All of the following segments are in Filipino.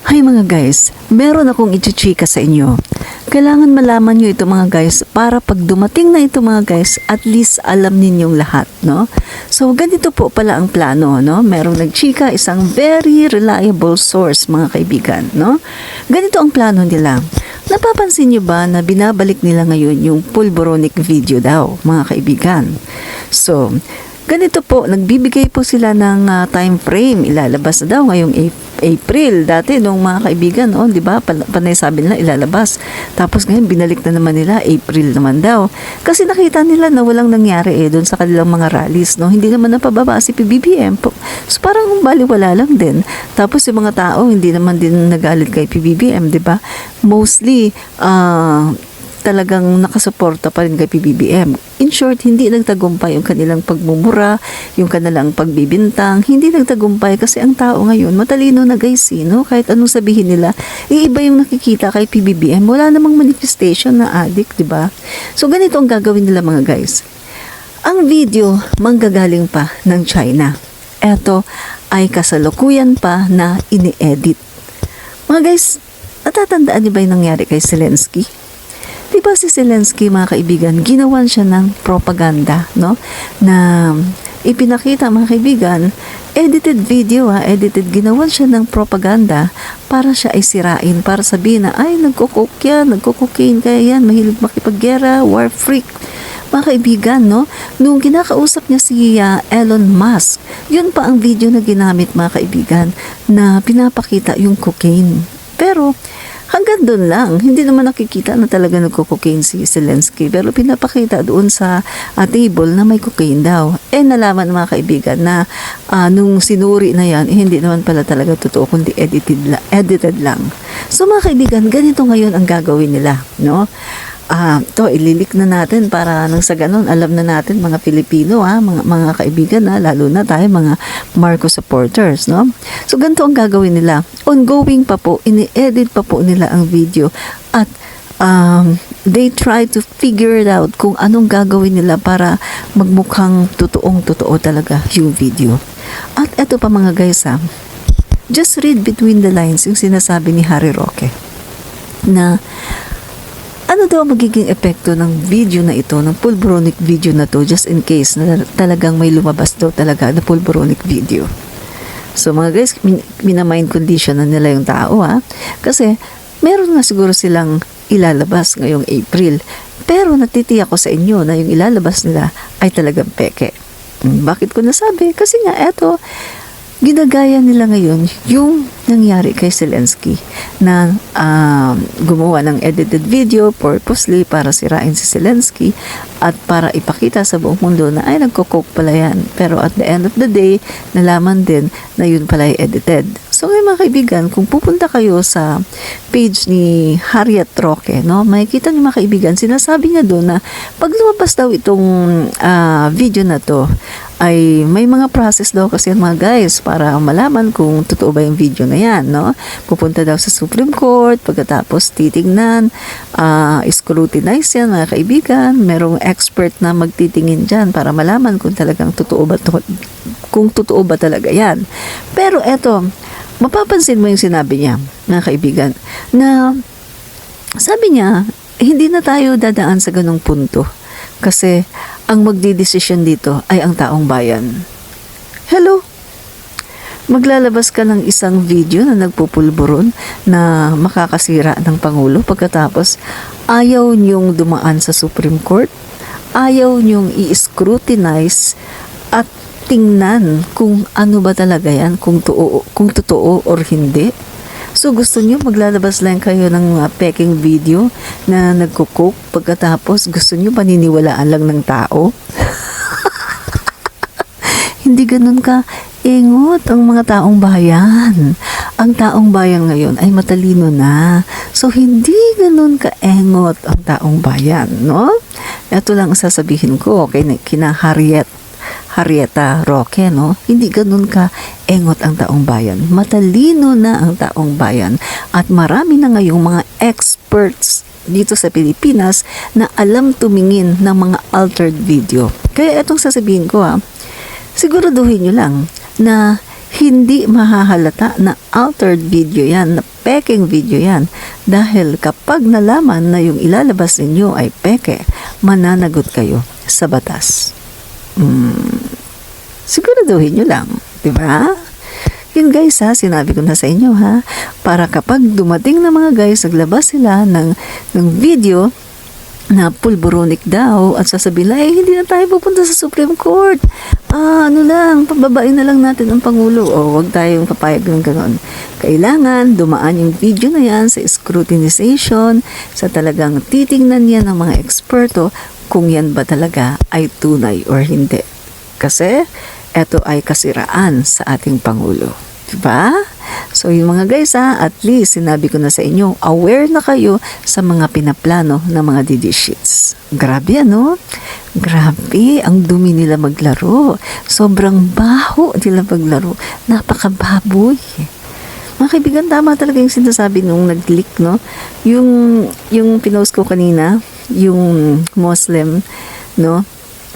Hay mga guys, meron akong ichichika sa inyo. Kailangan malaman nyo ito mga guys para pag dumating na ito mga guys, at least alam ninyong lahat, no? So ganito po pala ang plano, no? Merong nagchika, isang very reliable source mga kaibigan, no? Ganito ang plano nila. Napapansin nyo ba na binabalik nila ngayon yung pulboronic video daw, mga kaibigan? So, ganito po, nagbibigay po sila ng time frame. Ilalabas na daw ngayong April. Dati nung mga kaibigan, di ba? Panay sabi nila ilalabas. Tapos ngayon binalik na naman nila April naman daw. Kasi nakita nila na walang nangyari doon sa kanilang mga rallies, no? Hindi naman napababa si PBBM. So parang baliwala lang din. Tapos yung mga tao hindi naman din nagalit kay PBBM, di ba? Mostly talagang nakasuporta pa rin kay PBBM. In short, hindi nagtagumpay yung kanilang pagmumura, yung kanilang pagbibintang, hindi nagtagumpay kasi ang tao ngayon, matalino na guys, no? Kahit anong sabihin nila, iiba yung nakikita kay PBBM. Wala namang manifestation na addict, di ba? So, ganito ang gagawin nila mga guys. Ang video, manggagaling pa ng China. Eto ay kasalukuyan pa na ini-edit. Mga guys, natatandaan niyo ba yung nangyari kay Zelensky? Diba si Zelensky mga kaibigan, ginawan siya ng propaganda, no? Na ipinakita mga kaibigan, edited video ginawan siya ng propaganda para siya ay sirain, para sabihin na ay nagko-cocaine kaya yan, mahilig makipaggera, war freak. Mga kaibigan, no? Nung kinakausap niya si Elon Musk, yun pa ang video na ginamit mga kaibigan na pinapakita yung cocaine. Pero hanggang doon lang, hindi naman nakikita na talaga nagko-cocaine si Zelensky, pero pinapakita doon sa table na may cocaine daw. Nalaman mga kaibigan na nung sinuri na yan, hindi naman pala talaga totoo, kundi edited lang. So mga kaibigan, ganito ngayon ang gagawin nila, no? Ililik na natin para nang sa ganun, alam na natin mga Pilipino, mga kaibigan, lalo na tayo mga Marcos supporters, no? So, ganito ang gagawin nila. Ongoing pa po, ini-edit pa po nila ang video at they try to figure it out kung anong gagawin nila para magmukhang totoong-totoo talaga yung video. At eto pa mga guys, just read between the lines yung sinasabi ni Harry Roque na ano daw magiging epekto ng video na ito, ng pulboronic video na to, just in case na talagang may lumabas daw talaga na pulboronic video. So mga guys, minamind condition na nila yung tao, kasi meron nga siguro silang ilalabas ngayong April, pero natitiyak ko sa inyo na yung ilalabas nila ay talagang peke. Bakit ko nasabi? Kasi nga eto, ginagaya nila ngayon yung nangyari kay Zelensky na gumawa ng edited video purposely para sirain si Zelensky at para ipakita sa buong mundo na ay nagko-coke pala yan. Pero at the end of the day, nalaman din na yun pala ay edited. So ngayon mga kaibigan, kung pupunta kayo sa page ni Harriet Roque, no, makikita niyo mga kaibigan, sinasabi niya doon na pag lumabas daw itong video na to, ay may mga process daw kasi mga guys para malaman kung totoo ba yung video na yan, no? Pupunta daw sa Supreme Court, pagkatapos titignan, scrutinize yan mga kaibigan, merong expert na magtitingin dyan para malaman kung talagang totoo ba kung totoo ba talaga yan. Pero eto, mapapansin mo yung sinabi niya, mga kaibigan, na sabi niya, hindi na tayo dadaan sa ganung punto kasi ang magdidesisyon dito ay ang taong bayan. Hello? Maglalabas ka ng isang video na nagpupulburon na makakasira ng Pangulo pagkatapos ayaw niyong dumaan sa Supreme Court, ayaw niyong i-scrutinize at tingnan kung ano ba talaga yan, kung totoo or hindi. So gusto niyo maglalabas lang kayo ng peking video na nagko-coke pagkatapos gusto niyo paniniwalaan lang ng tao? Hindi ganun ka ingot ang mga taong bayan. Ang taong bayan ngayon ay matalino na. So hindi ganun ka engot ang taong bayan, no? Ito lang sasabihin ko kina Harrieta Roque, no? Hindi ganun ka engot ang taong bayan. Matalino na ang taong bayan at marami na ngayong mga experts dito sa Pilipinas na alam tumingin ng mga altered video. Kaya itong sasabihin ko siguraduhin nyo lang na hindi mahahalata na altered video yan, na peking video yan. Dahil kapag nalaman na yung ilalabas ninyo ay peke, mananagot kayo sa batas. Siguraduhin nyo lang, di ba? Yun guys ha, sinabi ko na sa inyo ha, para kapag dumating na mga guys, naglabas sila ng video na pulboronic daw at sasabihin, ay hindi na tayo pupunta sa Supreme Court. Ano lang, pababain na lang natin ang Pangulo. O wag tayong papayag ng gano'n. Kailangan dumaan yung video na yan sa scrutinization, sa talagang titingnan yan ng mga eksperto kung yan ba talaga ay tunay or hindi. Kasi ito ay kasiraan sa ating Pangulo. Diba? So yung mga guys at least sinabi ko na sa inyo, aware na kayo sa mga pinaplano ng mga DD sheets. Grabe ano? Grabe, ang dumi nila maglaro. Sobrang baho nila maglaro. Napakababoy. Mga kaibigan, tama talaga yung sinasabi nung nag-leak, no? Yung pinost ko kanina, yung Muslim, no?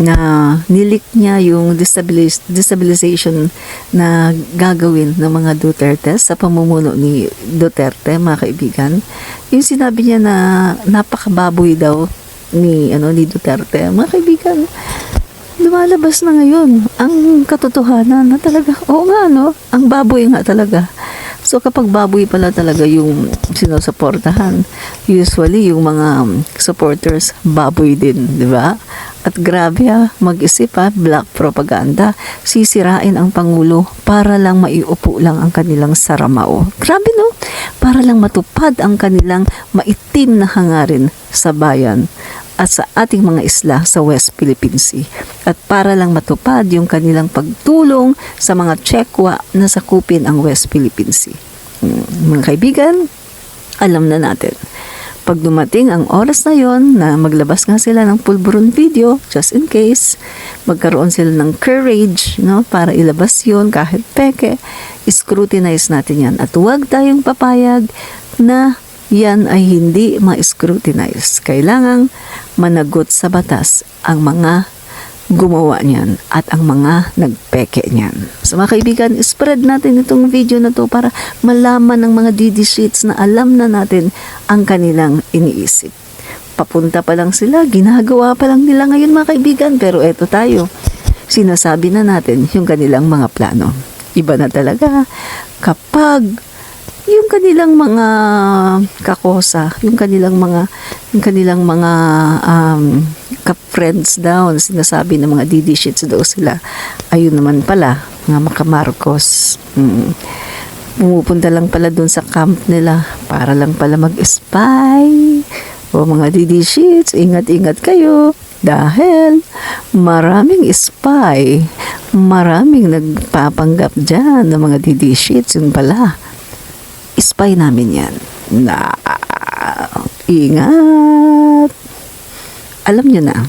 Na nilik niya yung destabilization na gagawin ng mga Duterte sa pamumuno ni Duterte, mga kaibigan. Yung sinabi niya na napakababoy daw ni Duterte, mga kaibigan, lumalabas na ngayon ang katotohanan na talaga, oo nga no, ang baboy nga talaga. So kapag baboy pala talaga yung sinusuportahan, usually yung mga supporters baboy din, di ba? At grabe mag-isip black propaganda, sisirain ang Pangulo para lang maiupo lang ang kanilang saramao. Grabe no? Para lang matupad ang kanilang maitim na hangarin sa bayan at sa ating mga isla sa West Philippine Sea. At para lang matupad yung kanilang pagtulong sa mga Chekwa na sakupin ang West Philippine Sea. Mga kaibigan, alam na natin. Pag dumating ang oras na yon na maglabas nga sila ng pulburon video, just in case, magkaroon sila ng courage, no, para ilabas yon kahit peke, scrutinize natin yan. At huwag tayong papayag na yan ay hindi ma-scrutinize. Kailangang managot sa batas ang mga gumawa niyan at ang mga nagpeke niyan. So mga kaibigan, spread natin itong video na to para malaman ng mga DD sheets na alam na natin ang kanilang iniisip. Papunta pa lang sila, ginagawa pa lang nila ngayon mga kaibigan, pero eto tayo, sinasabi na natin yung kanilang mga plano. Iba na talaga kapag yung kanilang mga kakosa, yung kanilang mga ka-friends daw, sinasabi ng mga DD sheets daw sila. Ayun naman pala, mga makamarcos. Pumupunta lang pala dun sa camp nila para lang pala mag-spy. O mga DD sheets, ingat-ingat kayo. Dahil maraming spy, maraming nagpapanggap dyan ng mga DD sheets. Yun pala, spy namin yan. Ingat. Alam nyo na.